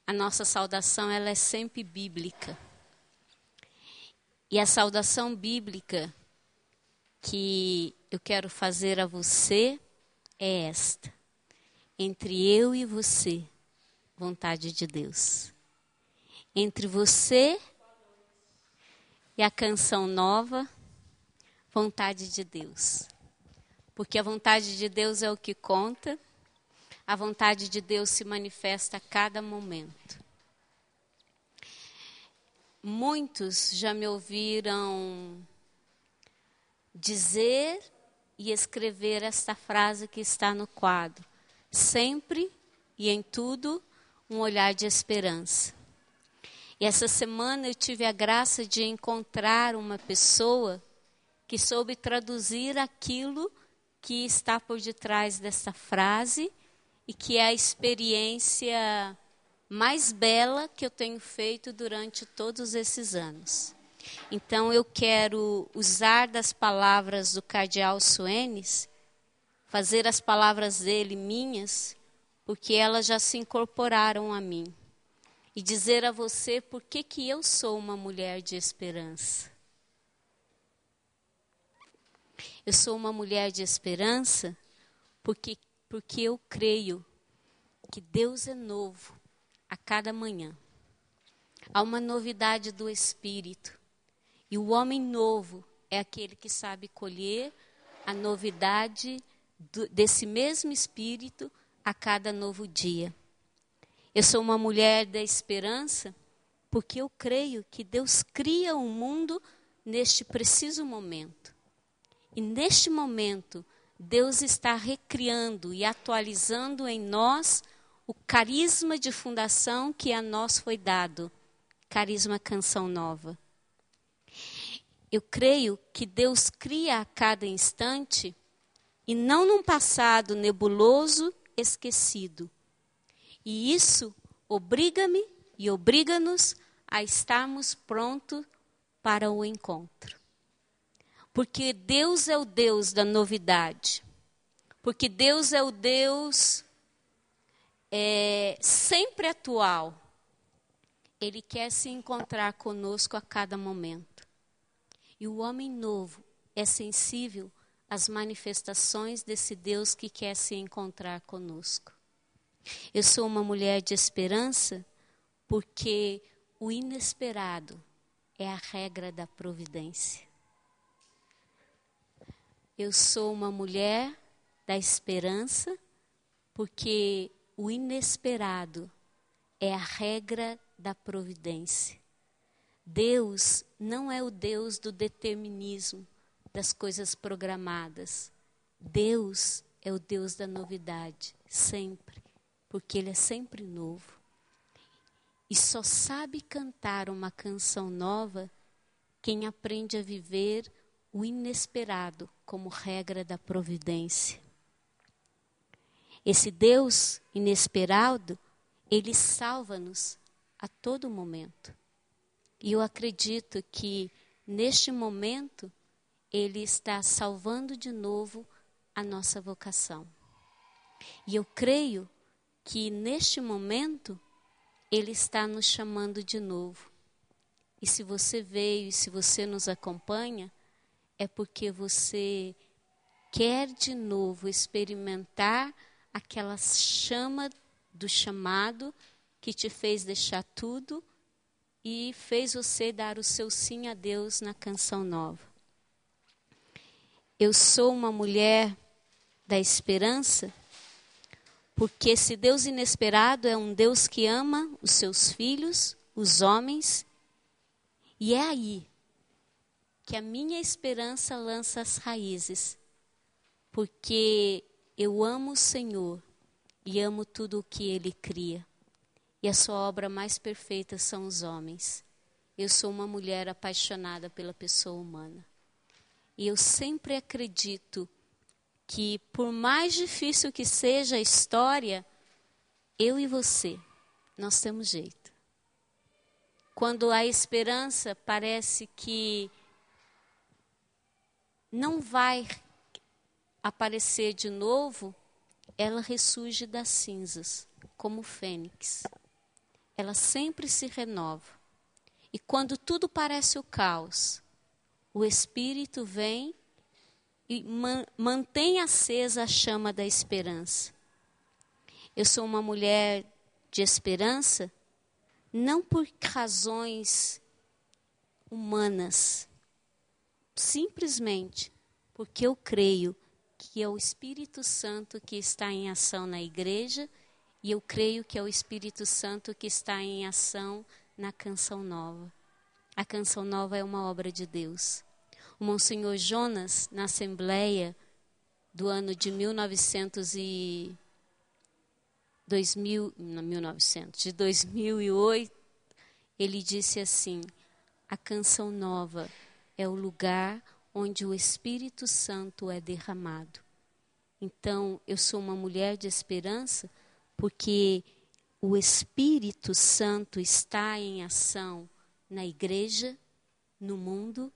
a nossa saudação ela é sempre bíblica. E a saudação bíblica que eu quero fazer a você é esta: entre eu e você, vontade de Deus. Entre você e a canção nova, vontade de Deus. Porque a vontade de Deus é o que conta, a vontade de Deus se manifesta a cada momento. Muitos já me ouviram dizer e escrever esta frase que está no quadro: sempre e em tudo, um olhar de esperança. E essa semana eu tive a graça de encontrar uma pessoa que soube traduzir aquilo que está por detrás dessa frase e que é a experiência mais bela que eu tenho feito durante todos esses anos. Então eu quero usar das palavras do cardeal Soanes, fazer as palavras dele minhas, porque elas já se incorporaram a mim. E dizer a você por que eu sou uma mulher de esperança. Eu sou uma mulher de esperança porque eu creio que Deus é novo a cada manhã. Há uma novidade do Espírito. E o homem novo é aquele que sabe colher a novidade desse mesmo Espírito a cada novo dia. Eu sou uma mulher da esperança porque eu creio que Deus cria um mundo neste preciso momento. E neste momento, Deus está recriando e atualizando em nós o carisma de fundação que a nós foi dado. Carisma Canção Nova. Eu creio que Deus cria a cada instante e não num passado nebuloso, esquecido. E isso obriga-me e obriga-nos a estarmos prontos para o encontro. Porque Deus é o Deus da novidade. Porque Deus é o Deus sempre atual. Ele quer se encontrar conosco a cada momento. E o homem novo é sensível às manifestações desse Deus que quer se encontrar conosco. Eu sou uma mulher de esperança porque o inesperado é a regra da providência. Eu sou uma mulher da esperança porque o inesperado é a regra da providência. Deus não é o Deus do determinismo, das coisas programadas. Deus é o Deus da novidade, sempre, porque Ele é sempre novo. E só sabe cantar uma canção nova quem aprende a viver o inesperado como regra da providência. Esse Deus inesperado, Ele salva-nos a todo momento. E eu acredito que, neste momento, Ele está salvando de novo a nossa vocação. E eu creio que, neste momento, Ele está nos chamando de novo. E se você veio e se você nos acompanha, é porque você quer de novo experimentar aquela chama do chamado que te fez deixar tudo e fez você dar o seu sim a Deus na canção nova. Eu sou uma mulher da esperança porque esse Deus inesperado é um Deus que ama os seus filhos, os homens, e é aí que a minha esperança lança as raízes, porque eu amo o Senhor e amo tudo o que Ele cria. E a sua obra mais perfeita são os homens. Eu sou uma mulher apaixonada pela pessoa humana. E eu sempre acredito que, por mais difícil que seja a história, eu e você, nós temos jeito. Quando a esperança parece que não vai aparecer de novo, ela ressurge das cinzas, como o fênix. ela sempre se renova. E quando tudo parece o caos, o Espírito vem e mantém acesa a chama da esperança. Eu sou uma mulher de esperança, não por razões humanas, simplesmente porque eu creio que é o Espírito Santo que está em ação na igreja e eu creio que é o Espírito Santo que está em ação na Canção Nova. A Canção Nova é uma obra de Deus. O Monsenhor Jonas, na Assembleia do ano de 2008, ele disse assim: a Canção Nova é o lugar onde o Espírito Santo é derramado. Então, eu sou uma mulher de esperança porque o Espírito Santo está em ação na igreja, no mundo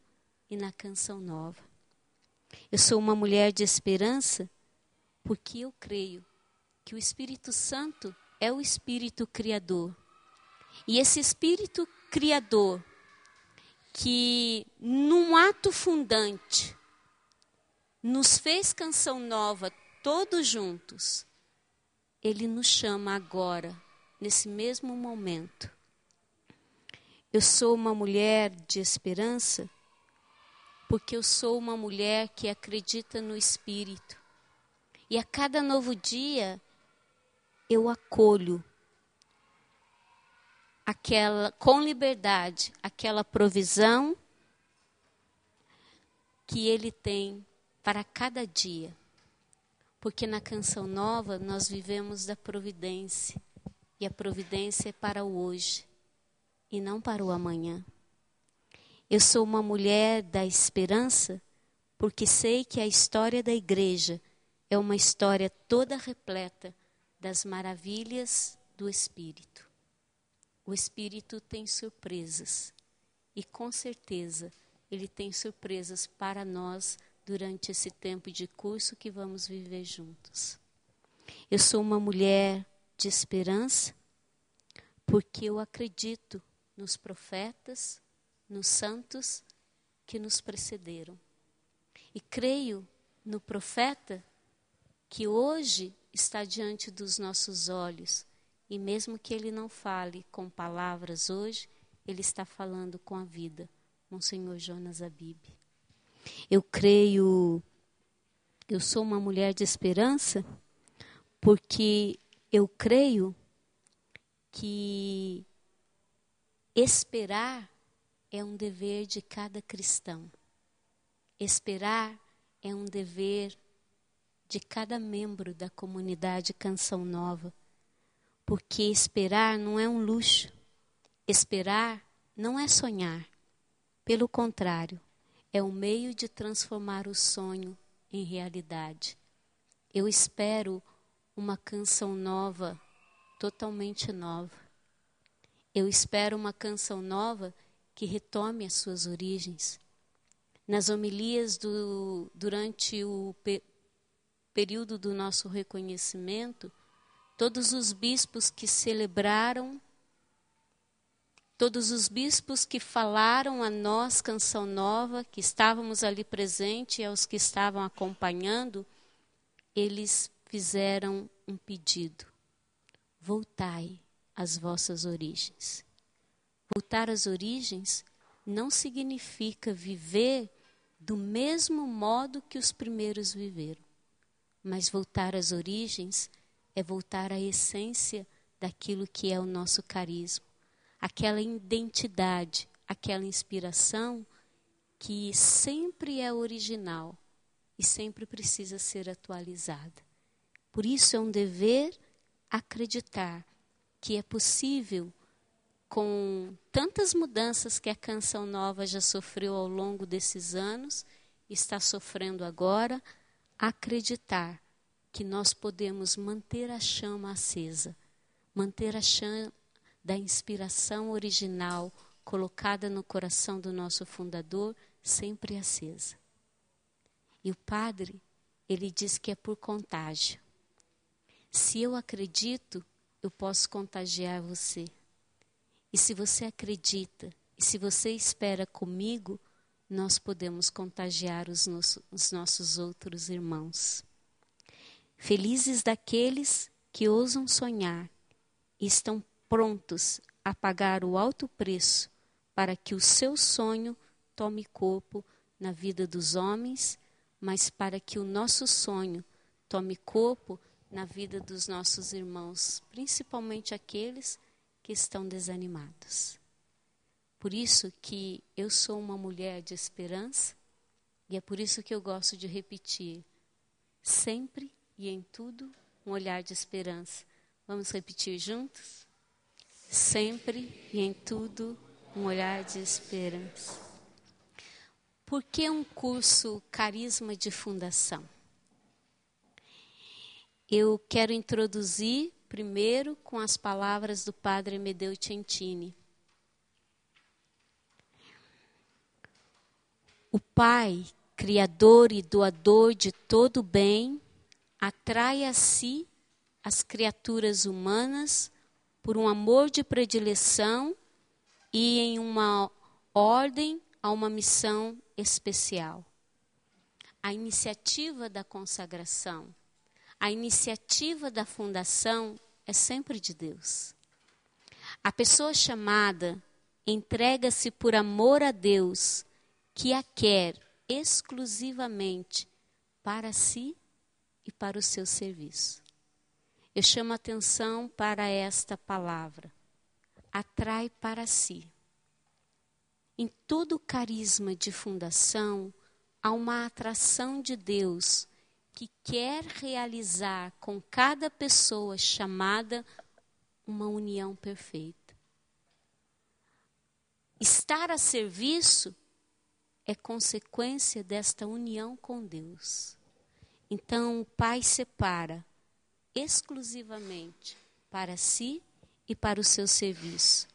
e na Canção Nova. Eu sou uma mulher de esperança porque eu creio que o Espírito Santo é o Espírito Criador. E esse Espírito Criador, que num ato fundante, nos fez Canção Nova todos juntos, ele nos chama agora, nesse mesmo momento. Eu sou uma mulher de esperança porque eu sou uma mulher que acredita no Espírito. E a cada novo dia eu acolho com liberdade aquela provisão que Ele tem para cada dia. Porque na Canção Nova nós vivemos da providência. E a providência é para o hoje e não para o amanhã. Eu sou uma mulher da esperança porque sei que a história da igreja é uma história toda repleta das maravilhas do Espírito. O Espírito tem surpresas e com certeza Ele tem surpresas para nós durante esse tempo de curso que vamos viver juntos. Eu sou uma mulher de esperança porque eu acredito nos profetas, nos santos que nos precederam. E creio no profeta que hoje está diante dos nossos olhos. E mesmo que ele não fale com palavras hoje, ele está falando com a vida. Monsenhor Jonas Abib. Eu sou uma mulher de esperança porque eu creio que esperar é um dever de cada cristão. Esperar é um dever de cada membro da comunidade Canção Nova. Porque esperar não é um luxo. Esperar não é sonhar. Pelo contrário, é um meio de transformar o sonho em realidade. Eu espero uma Canção Nova, totalmente nova. Eu espero uma Canção Nova que retome as suas origens. Nas homilias durante o período do nosso reconhecimento, todos os bispos que celebraram, todos os bispos que falaram a nós Canção Nova, que estávamos ali presentes e aos que estavam acompanhando, eles fizeram um pedido: voltai às vossas origens. Voltar às origens não significa viver do mesmo modo que os primeiros viveram, mas voltar às origens é voltar à essência daquilo que é o nosso carisma, aquela identidade, aquela inspiração que sempre é original e sempre precisa ser atualizada. Por isso é um dever acreditar que é possível, com tantas mudanças que a Canção Nova já sofreu ao longo desses anos, está sofrendo agora, acreditar que nós podemos manter a chama acesa, manter a chama da inspiração original colocada no coração do nosso fundador sempre acesa. E o padre, ele diz que é por contágio. Se eu acredito, eu posso contagiar você. E se você acredita, e se você espera comigo, nós podemos contagiar os nossos outros irmãos. Felizes daqueles que ousam sonhar e estão prontos a pagar o alto preço para que o seu sonho tome corpo na vida dos homens, mas para que o nosso sonho tome corpo na vida dos nossos irmãos, principalmente aqueles que estão desanimados. Por isso que eu sou uma mulher de esperança, e é por isso que eu gosto de repetir, sempre e em tudo, um olhar de esperança. Vamos repetir juntos? Sempre e em tudo, um olhar de esperança. Por que um curso Carisma de Fundação? Eu quero introduzir primeiro com as palavras do Padre Amedeo Centini. O Pai, Criador e doador de todo o bem, atrai a si as criaturas humanas por um amor de predileção e em uma ordem a uma missão especial. A iniciativa da consagração, a iniciativa da fundação é sempre de Deus. A pessoa chamada entrega-se por amor a Deus, que a quer exclusivamente para si e para o seu serviço. Eu chamo a atenção para esta palavra. Atrai para si. Em todo carisma de fundação, há uma atração de Deus que quer realizar com cada pessoa chamada uma união perfeita. Estar a serviço é consequência desta união com Deus. Então, o Pai separa exclusivamente para si e para o seu serviço.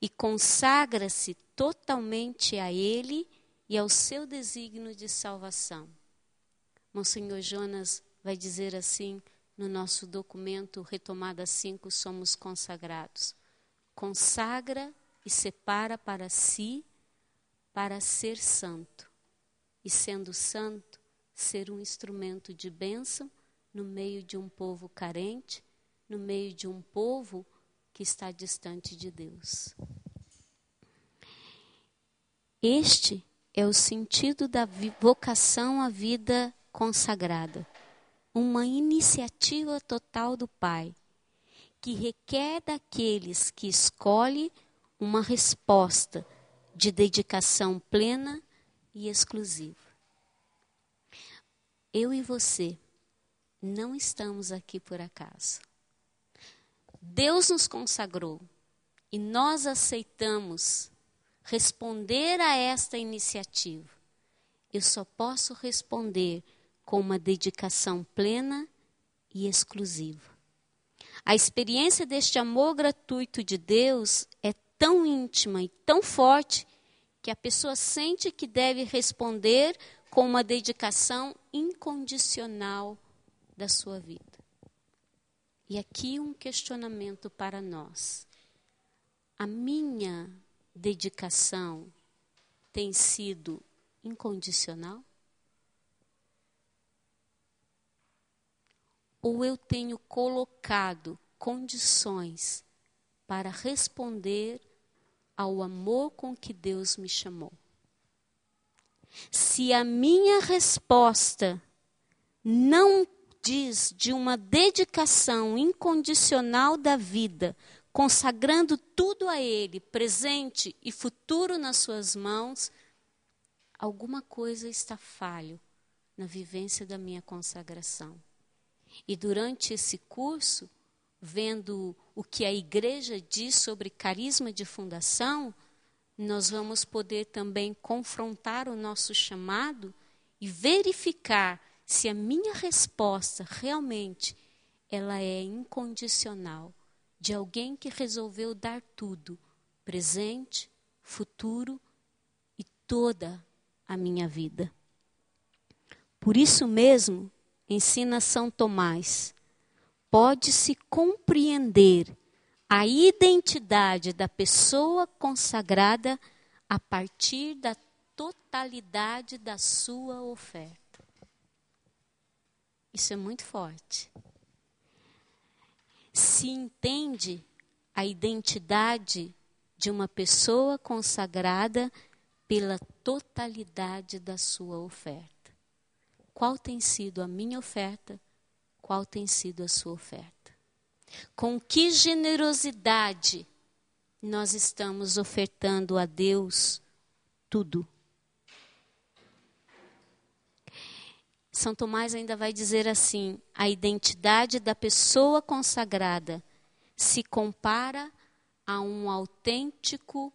E consagra-se totalmente a Ele e ao seu desígnio de salvação. Monsenhor Jonas vai dizer assim no nosso documento Retomada 5, Somos Consagrados. Consagra e separa para si, para ser santo. E sendo santo, ser um instrumento de bênção no meio de um povo carente, no meio de um povo que está distante de Deus. Este é o sentido da vocação à vida consagrada. Uma iniciativa total do Pai, que requer daqueles que escolhe uma resposta de dedicação plena e exclusiva. Eu e você não estamos aqui por acaso. Deus nos consagrou e nós aceitamos responder a esta iniciativa. Eu só posso responder com uma dedicação plena e exclusiva. A experiência deste amor gratuito de Deus é tão íntima e tão forte que a pessoa sente que deve responder com uma dedicação incondicional da sua vida. E aqui um questionamento para nós. A minha dedicação tem sido incondicional? Ou eu tenho colocado condições para responder ao amor com que Deus me chamou? Se a minha resposta não diz de uma dedicação incondicional da vida, consagrando tudo a Ele, presente e futuro nas suas mãos, alguma coisa está falho na vivência da minha consagração. E durante esse curso, vendo o que a igreja diz sobre carisma de fundação, nós vamos poder também confrontar o nosso chamado e verificar se a minha resposta realmente ela é incondicional, de alguém que resolveu dar tudo, presente, futuro e toda a minha vida. Por isso mesmo, ensina São Tomás, pode-se compreender a identidade da pessoa consagrada a partir da totalidade da sua oferta. Isso é muito forte. Se entende a identidade de uma pessoa consagrada pela totalidade da sua oferta. Qual tem sido a minha oferta? Qual tem sido a sua oferta? Com que generosidade nós estamos ofertando a Deus tudo? São Tomás ainda vai dizer assim: a identidade da pessoa consagrada se compara a um autêntico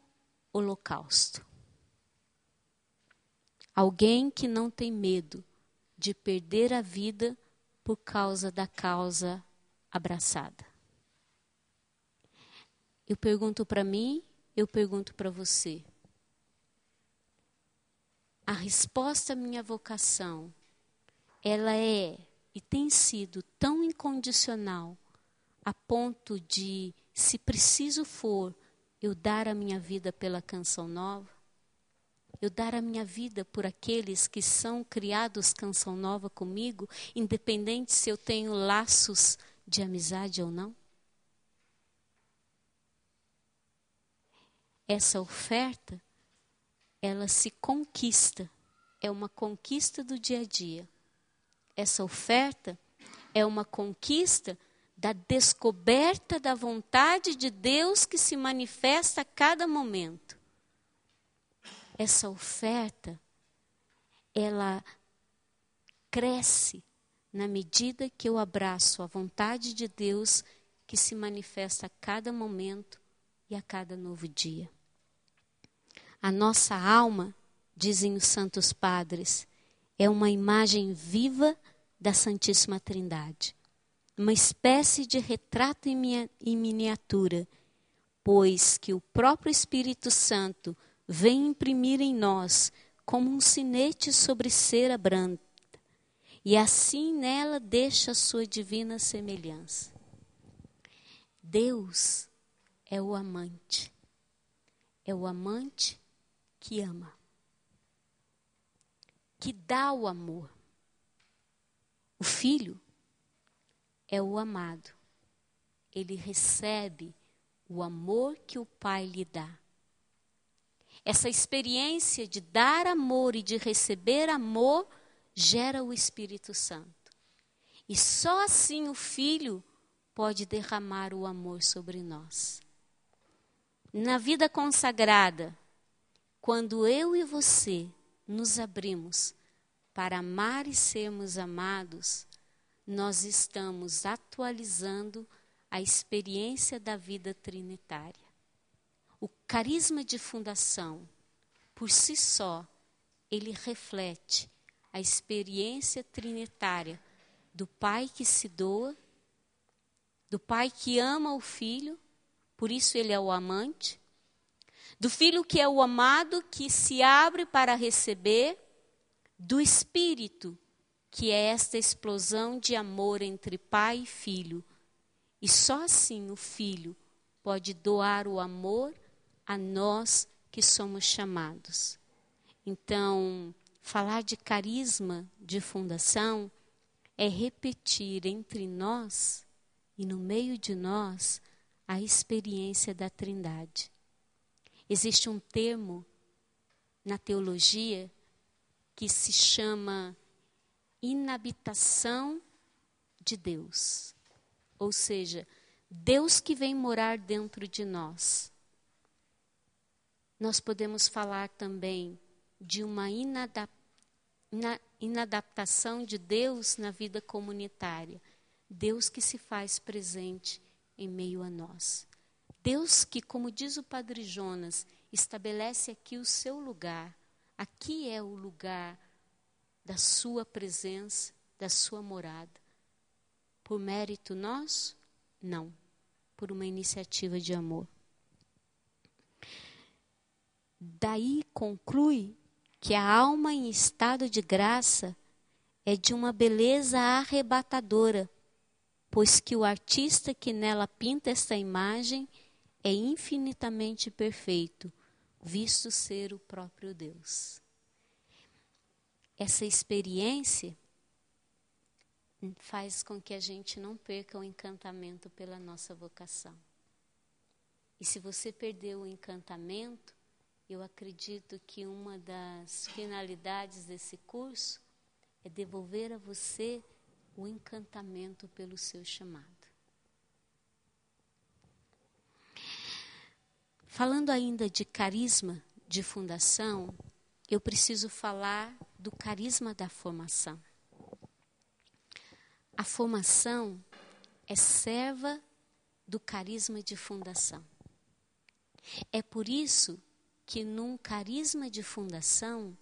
holocausto. Alguém que não tem medo de perder a vida por causa da causa abraçada. Eu pergunto para mim, eu pergunto para você. A resposta à minha vocação, ela é e tem sido tão incondicional a ponto de, se preciso for, eu dar a minha vida pela Canção Nova? Eu dar a minha vida por aqueles que são criados Canção Nova comigo, independente se eu tenho laços de amizade ou não? Essa oferta, ela se conquista, é uma conquista do dia a dia. Essa oferta é uma conquista da descoberta da vontade de Deus que se manifesta a cada momento. Essa oferta, ela cresce na medida que eu abraço a vontade de Deus que se manifesta a cada momento e a cada novo dia. A nossa alma, dizem os santos padres, é uma imagem viva da Santíssima Trindade. Uma espécie de retrato em miniatura, pois que o próprio Espírito Santo vem imprimir em nós como um sinete sobre cera branca, e assim nela deixa a sua divina semelhança. Deus é o amante que ama, que dá o amor. O filho é o amado, ele recebe o amor que o pai lhe dá. Essa experiência de dar amor e de receber amor gera o Espírito Santo. E só assim o Filho pode derramar o amor sobre nós. Na vida consagrada, quando eu e você nos abrimos para amar e sermos amados, nós estamos atualizando a experiência da vida trinitária. O carisma de fundação, por si só, ele reflete a experiência trinitária do Pai que se doa, do Pai que ama o Filho, por isso ele é o amante, do Filho que é o amado, que se abre para receber, do Espírito, que é esta explosão de amor entre Pai e Filho. E só assim o Filho pode doar o amor a nós que somos chamados. Então, falar de carisma de fundação é repetir entre nós e no meio de nós a experiência da Trindade. Existe um termo na teologia que se chama inabitação de Deus. Ou seja, Deus que vem morar dentro de nós. Nós podemos falar também de uma inadaptação de Deus na vida comunitária. Deus que se faz presente em meio a nós. Deus que, como diz o Padre Jonas, estabelece aqui o seu lugar. Aqui é o lugar da sua presença, da sua morada. Por mérito nosso? Não. Por uma iniciativa de amor. Daí conclui que a alma em estado de graça é de uma beleza arrebatadora. pois que o artista que nela pinta esta imagem é infinitamente perfeito, visto ser o próprio Deus. Essa experiência faz com que a gente não perca o encantamento pela nossa vocação. E se você perdeu o encantamento, eu acredito que uma das finalidades desse curso é devolver a você o encantamento pelo seu chamado. Falando ainda de carisma de fundação, eu preciso falar do carisma da formação. A formação é serva do carisma de fundação. É por isso que num carisma de fundação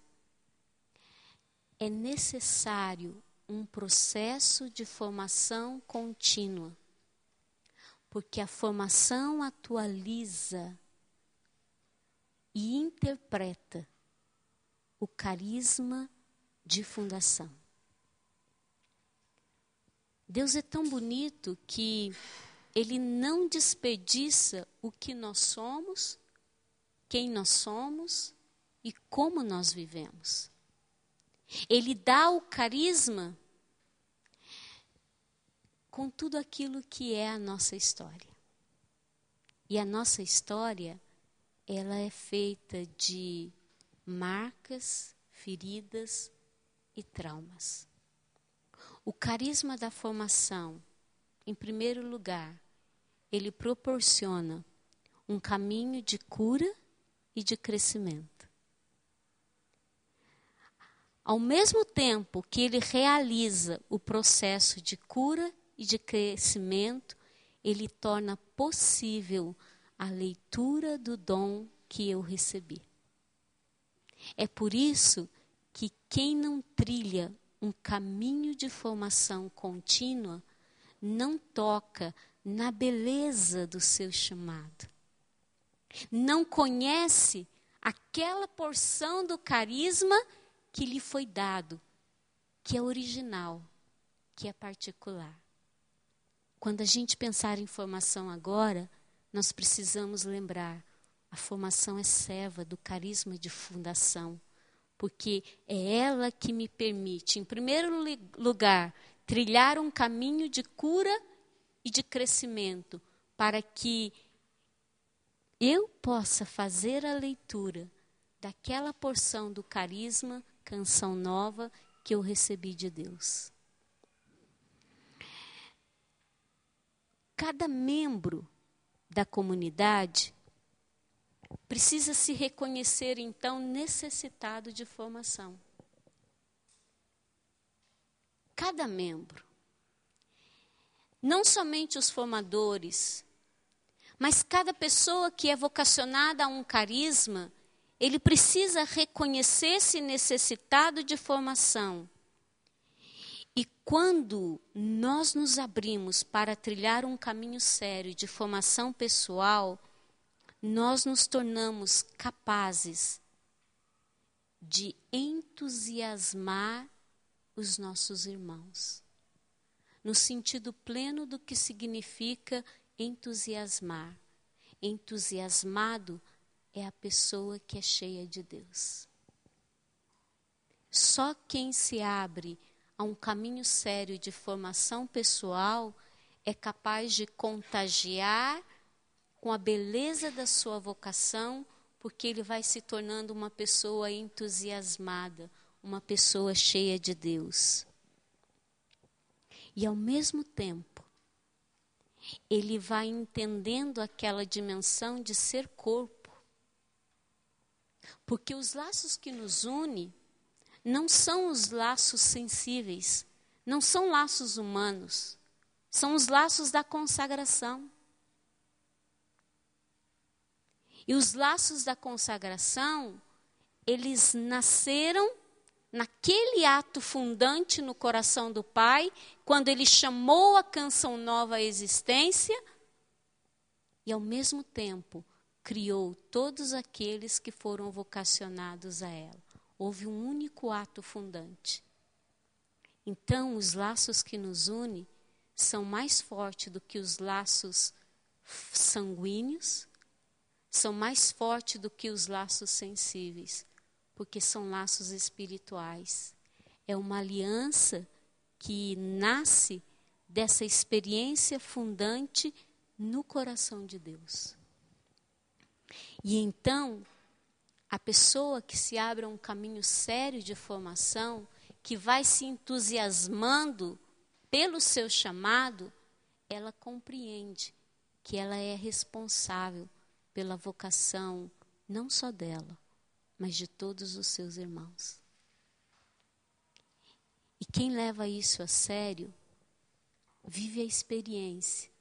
é necessário um processo de formação contínua, porque a formação atualiza e interpreta o carisma de fundação. Deus é tão bonito que Ele não desperdiça o que nós somos, quem nós somos e como nós vivemos. Ele dá o carisma com tudo aquilo que é a nossa história. E a nossa história, ela é feita de marcas, feridas e traumas. O carisma da formação, em primeiro lugar, ele proporciona um caminho de cura e de crescimento. Ao mesmo tempo que ele realiza o processo de cura e de crescimento, ele torna possível a leitura do dom que eu recebi. É por isso que quem não trilha um caminho de formação contínua não toca na beleza do seu chamado. Não conhece aquela porção do carisma que lhe foi dado, que é original, que é particular. Quando a gente pensar em formação agora, nós precisamos lembrar, a formação é serva do carisma de fundação, porque é ela que me permite, em primeiro lugar, trilhar um caminho de cura e de crescimento, para que eu possa fazer a leitura daquela porção do carisma, canção nova, que eu recebi de Deus. Cada membro da comunidade precisa se reconhecer, então, necessitado de formação. Cada membro. Não somente os formadores, mas cada pessoa que é vocacionada a um carisma, ele precisa reconhecer-se necessitado de formação. E quando nós nos abrimos para trilhar um caminho sério de formação pessoal, nós nos tornamos capazes de entusiasmar os nossos irmãos. No sentido pleno do que significa entusiasmar. Entusiasmado é a pessoa que é cheia de Deus. Só quem se abre a um caminho sério de formação pessoal é capaz de contagiar com a beleza da sua vocação, porque ele vai se tornando uma pessoa entusiasmada, uma pessoa cheia de Deus. E ao mesmo tempo, ele vai entendendo aquela dimensão de ser corpo. Porque os laços que nos unem não são os laços sensíveis, não são laços humanos, são os laços da consagração. E os laços da consagração, eles nasceram naquele ato fundante no coração do Pai, quando Ele chamou a canção nova à existência, e ao mesmo tempo criou todos aqueles que foram vocacionados a ela. Houve um único ato fundante. Então, os laços que nos unem são mais fortes do que os laços sanguíneos, são mais fortes do que os laços sensíveis, porque são laços espirituais. É uma aliança que nasce dessa experiência fundante no coração de Deus. E então, a pessoa que se abre a um caminho sério de formação, que vai se entusiasmando pelo seu chamado, ela compreende que ela é responsável pela vocação, não só dela, mas de todos os seus irmãos. E quem leva isso a sério, vive a experiência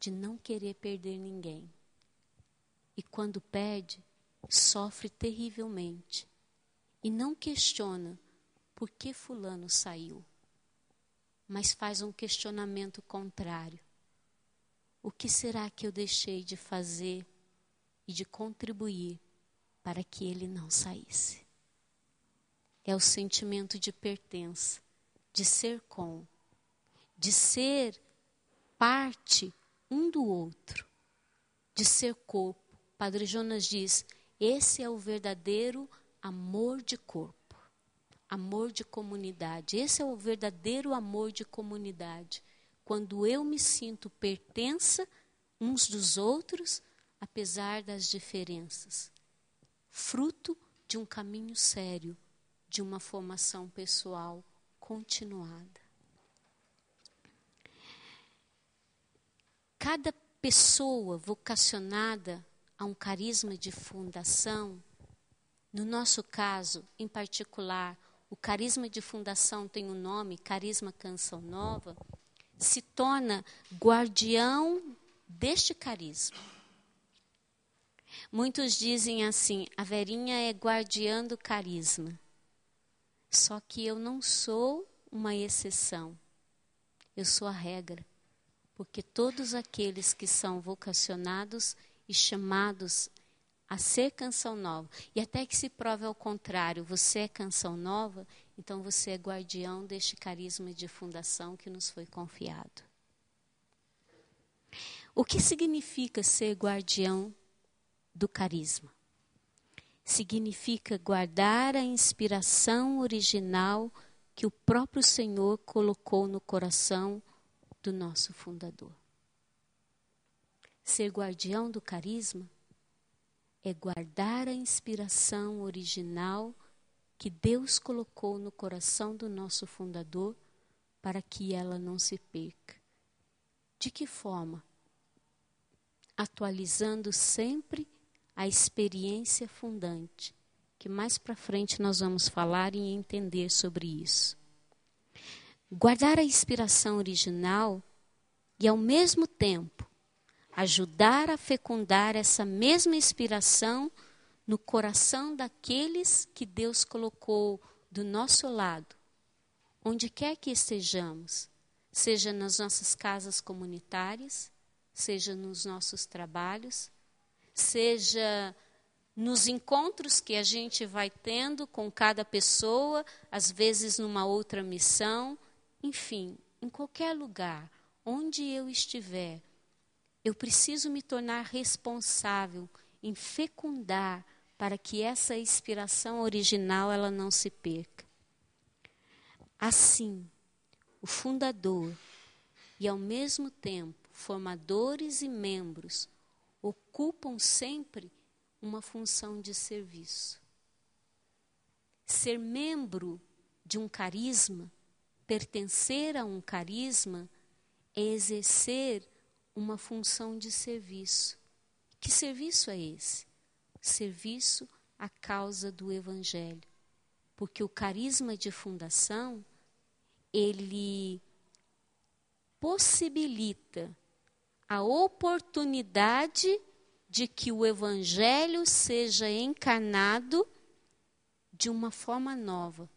de não querer perder ninguém. E quando perde, sofre terrivelmente. E não questiona por que fulano saiu, mas faz um questionamento contrário. O que será que eu deixei de fazer e de contribuir para que ele não saísse? É o sentimento de pertença, de ser de ser parte um do outro, de ser corpo. Padre Jonas diz, esse é o verdadeiro amor de corpo, amor de comunidade. Esse é o verdadeiro amor de comunidade. Quando eu me sinto pertença uns dos outros, apesar das diferenças. Fruto de um caminho sério, de uma formação pessoal continuada. Cada pessoa vocacionada a um carisma de fundação, no nosso caso, em particular, o carisma de fundação tem o nome Carisma Canção Nova, se torna guardião deste carisma. Muitos dizem assim, a Verinha é guardiã do carisma. Só que eu não sou uma exceção, eu sou a regra. Porque todos aqueles que são vocacionados e chamados a ser canção nova, e até que se prove ao contrário, você é canção nova, então você é guardião deste carisma de fundação que nos foi confiado. O que significa ser guardião do carisma? Significa guardar a inspiração original que o próprio Senhor colocou no coração do nosso fundador. Ser guardião do carisma é guardar a inspiração original que Deus colocou no coração do nosso fundador para que ela não se perca. De que forma? Atualizando sempre a experiência fundante, que mais para frente nós vamos falar e entender sobre isso. Guardar a inspiração original e, ao mesmo tempo, ajudar a fecundar essa mesma inspiração no coração daqueles que Deus colocou do nosso lado, onde quer que estejamos, seja nas nossas casas comunitárias, seja nos nossos trabalhos, seja nos encontros que a gente vai tendo com cada pessoa, às vezes numa outra missão, enfim, em qualquer lugar, onde eu estiver, eu preciso me tornar responsável em fecundar para que essa inspiração original ela não se perca. Assim, o fundador e ao mesmo tempo formadores e membros ocupam sempre uma função de serviço. Ser membro de um carisma, pertencer a um carisma, é exercer uma função de serviço. Que serviço é esse? Serviço à causa do Evangelho. Porque o carisma de fundação, ele possibilita a oportunidade de que o Evangelho seja encarnado de uma forma nova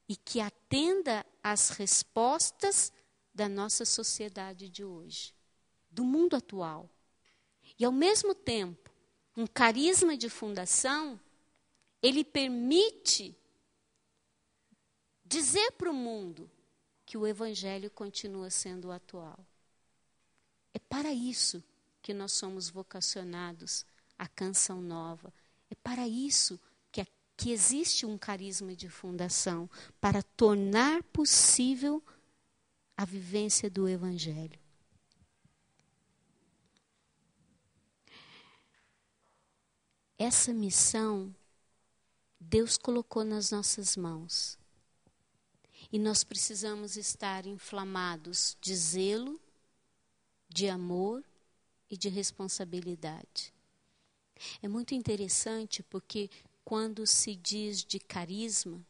e que atenda às respostas da nossa sociedade de hoje, do mundo atual. E, ao mesmo tempo, um carisma de fundação, ele permite dizer para o mundo que o Evangelho continua sendo atual. É para isso que nós somos vocacionados à Canção Nova. É para isso que existe um carisma de fundação, para tornar possível a vivência do Evangelho. Essa missão Deus colocou nas nossas mãos. E nós precisamos estar inflamados de zelo, de amor e de responsabilidade. É muito interessante porque quando se diz de carisma,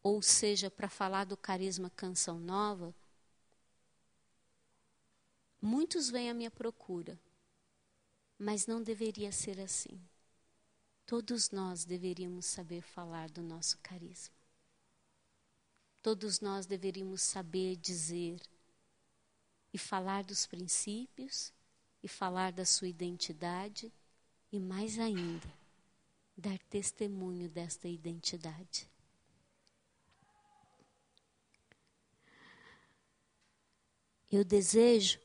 ou seja, para falar do carisma Canção Nova, muitos vêm à minha procura, mas não deveria ser assim. Todos nós deveríamos saber falar do nosso carisma. Todos nós deveríamos saber dizer e falar dos princípios, e falar da sua identidade, e mais ainda, dar testemunho desta identidade. Eu desejo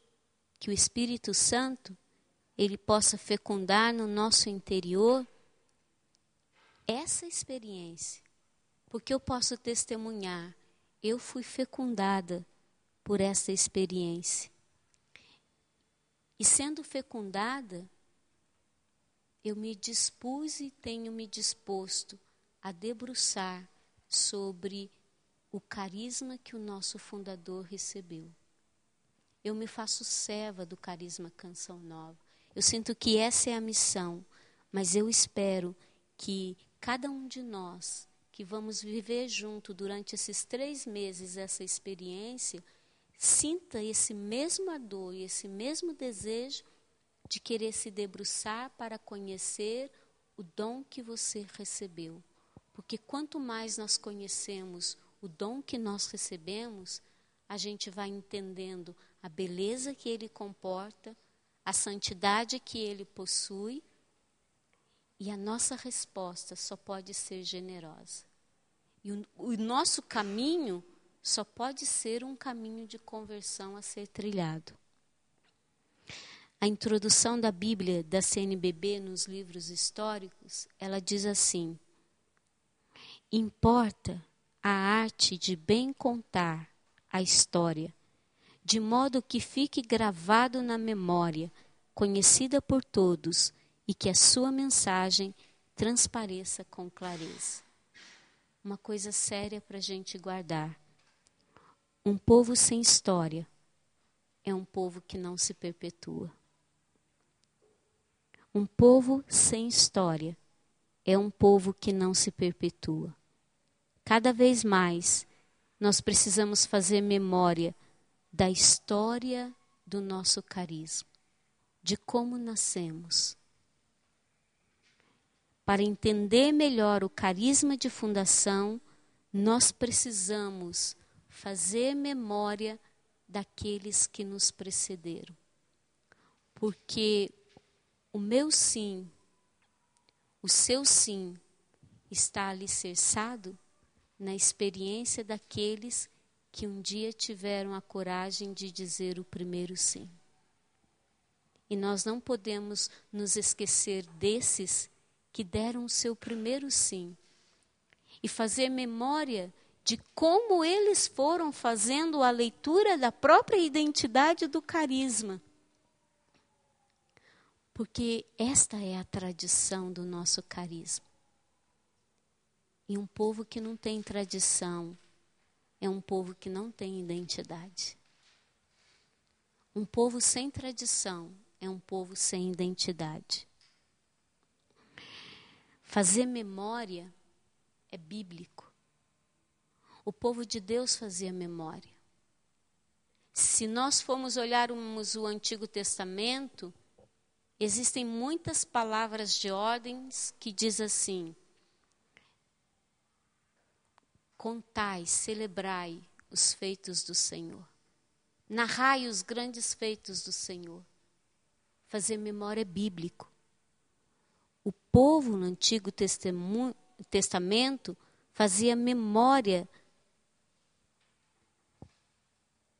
que o Espírito Santo, ele possa fecundar no nosso interior essa experiência, porque eu posso testemunhar, eu fui fecundada por essa experiência. E sendo fecundada, eu me dispus e tenho me disposto a debruçar sobre o carisma que o nosso fundador recebeu. Eu me faço serva do carisma Canção Nova. Eu sinto que essa é a missão, mas eu espero que cada um de nós, que vamos viver junto durante esses 3 meses essa experiência, sinta esse mesmo ardor e esse mesmo desejo de querer se debruçar para conhecer o dom que você recebeu. Porque quanto mais nós conhecemos o dom que nós recebemos, a gente vai entendendo a beleza que ele comporta, a santidade que ele possui, e a nossa resposta só pode ser generosa. E o nosso caminho só pode ser um caminho de conversão a ser trilhado. A introdução da Bíblia da CNBB nos livros históricos, ela diz assim: importa a arte de bem contar a história, de modo que fique gravado na memória, conhecida por todos, e que a sua mensagem transpareça com clareza. Uma coisa séria para a gente guardar. Um povo sem história é um povo que não se perpetua. Um povo sem história é um povo que não se perpetua. Cada vez mais, nós precisamos fazer memória da história do nosso carisma, de como nascemos. Para entender melhor o carisma de fundação, nós precisamos fazer memória daqueles que nos precederam. Porque o meu sim, o seu sim, está alicerçado na experiência daqueles que um dia tiveram a coragem de dizer o primeiro sim. E nós não podemos nos esquecer desses que deram o seu primeiro sim. E fazer memória de como eles foram fazendo a leitura da própria identidade do carisma. Porque esta é a tradição do nosso carisma. E um povo que não tem tradição é um povo que não tem identidade. Um povo sem tradição é um povo sem identidade. Fazer memória é bíblico. O povo de Deus fazia memória. Se nós formos olharmos o Antigo Testamento, existem muitas palavras de ordens que diz assim: contai, celebrai os feitos do Senhor. Narrai os grandes feitos do Senhor. Fazer memória é bíblico. O povo no Antigo Testamento fazia memória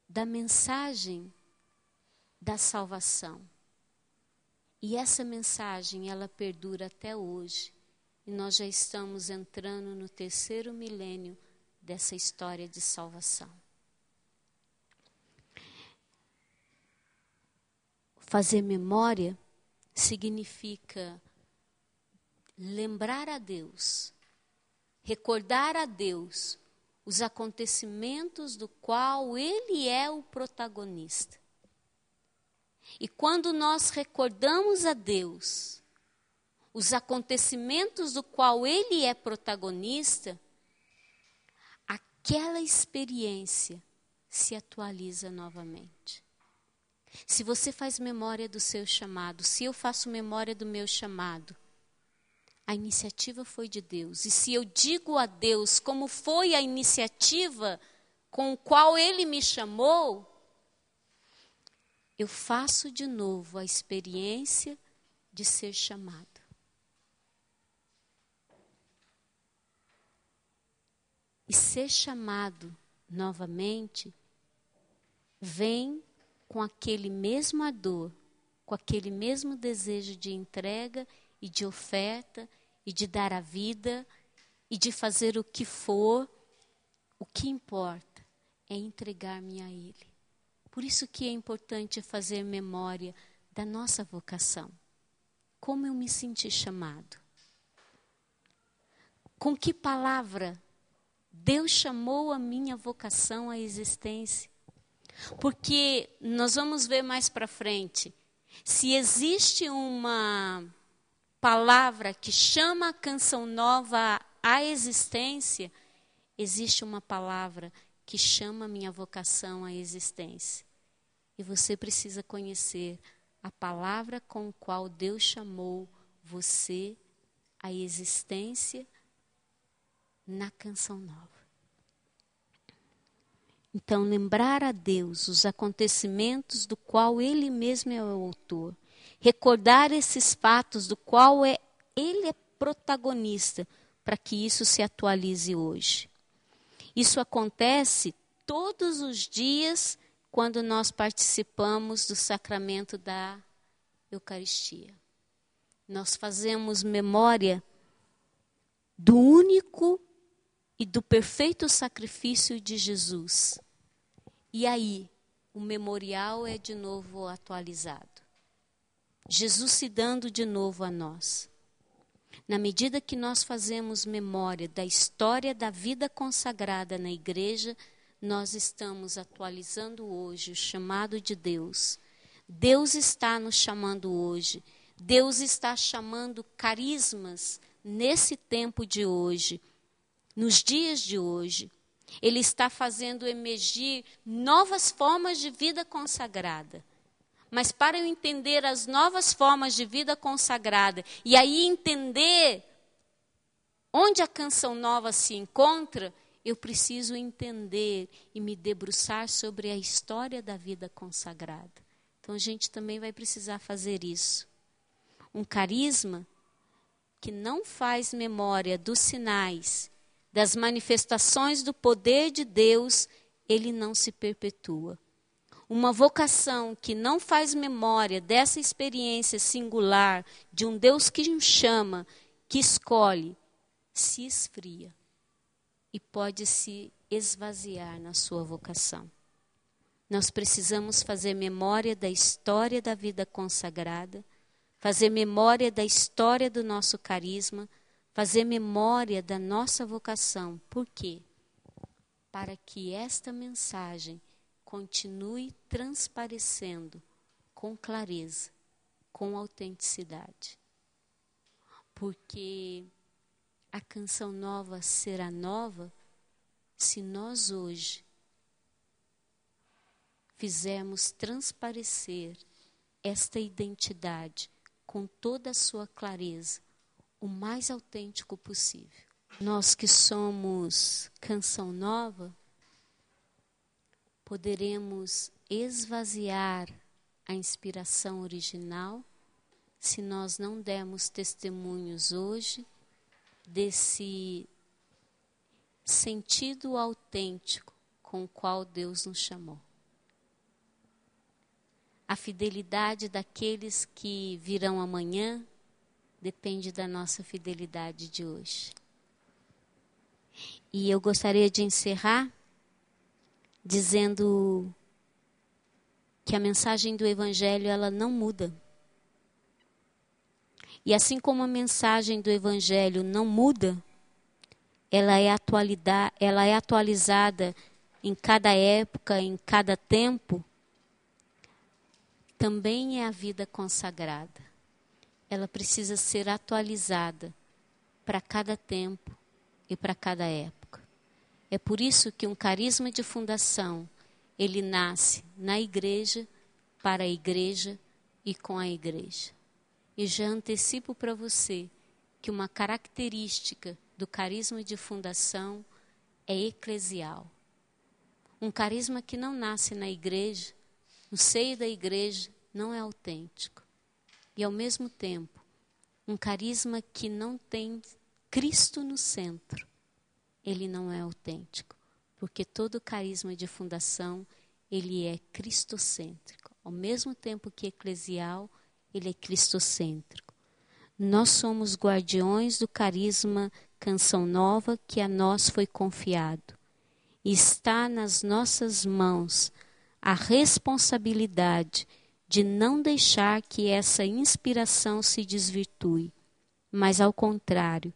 da mensagem da salvação. E essa mensagem, ela perdura até hoje. E nós já estamos entrando no 3º milênio dessa história de salvação. Fazer memória significa lembrar a Deus, recordar a Deus os acontecimentos do qual Ele é o protagonista. E quando nós recordamos a Deus os acontecimentos do qual Ele é protagonista, aquela experiência se atualiza novamente. Se você faz memória do seu chamado, se eu faço memória do meu chamado, a iniciativa foi de Deus. E se eu digo a Deus como foi a iniciativa com a qual Ele me chamou, eu faço de novo a experiência de ser chamado. E ser chamado novamente vem com aquele mesmo ardor, com aquele mesmo desejo de entrega e de oferta, e de dar a vida, e de fazer o que for. O que importa é entregar-me a Ele. Por isso que é importante fazer memória da nossa vocação. Como eu me senti chamado? Com que palavra Deus chamou a minha vocação à existência? Porque nós vamos ver mais para frente, se existe uma palavra que chama a Canção Nova à existência, existe uma palavra que chama a minha vocação à existência. E você precisa conhecer a palavra com a qual Deus chamou você à existência na Canção Nova. Então, lembrar a Deus os acontecimentos do qual Ele mesmo é o autor. Recordar esses fatos do qual Ele é protagonista, para que isso se atualize hoje. Isso acontece todos os dias quando nós participamos do sacramento da Eucaristia. Nós fazemos memória do único e do perfeito sacrifício de Jesus. E aí, o memorial é de novo atualizado. Jesus se dando de novo a nós. Na medida que nós fazemos memória da história da vida consagrada na igreja, nós estamos atualizando hoje o chamado de Deus. Deus está nos chamando hoje. Deus está chamando carismas nesse tempo de hoje, nos dias de hoje. Ele está fazendo emergir novas formas de vida consagrada. Mas para eu entender as novas formas de vida consagrada e aí entender onde a Canção Nova se encontra, eu preciso entender e me debruçar sobre a história da vida consagrada. Então a gente também vai precisar fazer isso. Um carisma que não faz memória dos sinais, das manifestações do poder de Deus, ele não se perpetua. Uma vocação que não faz memória dessa experiência singular de um Deus que nos chama, que escolhe, se esfria e pode se esvaziar na sua vocação. Nós precisamos fazer memória da história da vida consagrada, fazer memória da história do nosso carisma, fazer memória da nossa vocação. Por quê? Para que esta mensagem continue transparecendo com clareza, com autenticidade. Porque a Canção Nova será nova se nós hoje fizermos transparecer esta identidade com toda a sua clareza, o mais autêntico possível. Nós que somos Canção Nova, poderemos esvaziar a inspiração original se nós não dermos testemunhos hoje desse sentido autêntico com o qual Deus nos chamou. A fidelidade daqueles que virão amanhã depende da nossa fidelidade de hoje. E eu gostaria de encerrar dizendo que a mensagem do Evangelho ela não muda. E assim como a mensagem do Evangelho não muda, ela é atualizada em cada época, em cada tempo, também é a vida consagrada. Ela precisa ser atualizada para cada tempo e para cada época. É por isso que um carisma de fundação, ele nasce na igreja, para a igreja e com a igreja. E já antecipo para você que uma característica do carisma de fundação é eclesial. Um carisma que não nasce na igreja, no seio da igreja, não é autêntico. E ao mesmo tempo, um carisma que não tem Cristo no centro, ele não é autêntico. Porque todo carisma de fundação, ele é cristocêntrico. Ao mesmo tempo que eclesial, ele é cristocêntrico. Nós somos guardiões do carisma Canção Nova que a nós foi confiado. E está nas nossas mãos a responsabilidade de não deixar que essa inspiração se desvirtue, mas ao contrário,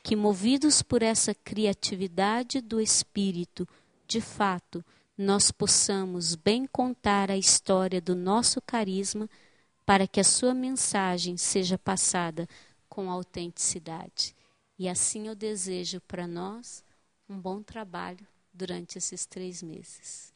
que movidos por essa criatividade do Espírito, de fato, nós possamos bem contar a história do nosso carisma para que a sua mensagem seja passada com autenticidade. E assim eu desejo para nós um bom trabalho durante esses 3 meses.